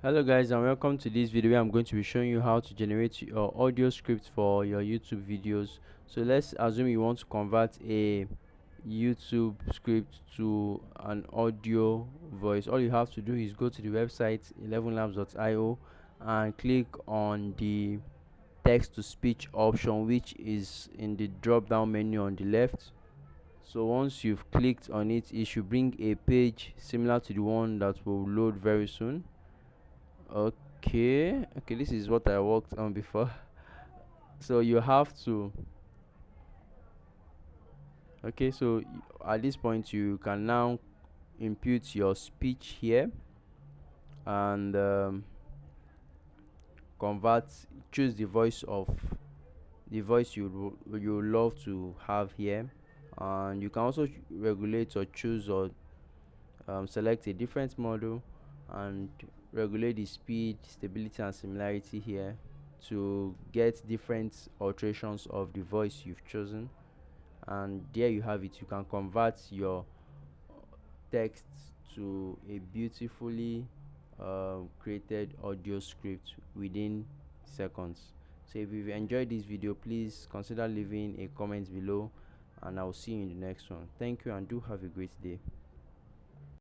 Hello guys, and welcome to this video where I'm going to be showing you how to generate your audio script for your YouTube videos. So let's assume you want to convert a YouTube script to an audio voice. All you have to do is go to the website 11labs.io and click on the text to speech option, which is in the drop down menu on the left. So once you've clicked on it, it should bring a page similar to the one that will load very soon. Okay, this is what I worked on before. So you have to, okay, so at this point you can now input your speech here and convert, choose the voice you love to have here, and you can also regulate or choose or select a different model and regulate the speed, stability and similarity here to get different alterations of the voice you've chosen. And there you have it. You can convert your text to a beautifully created audio script within seconds. So if you've enjoyed this video, please consider leaving a comment below, and I'll see you in the next one. Thank you and do have a great day.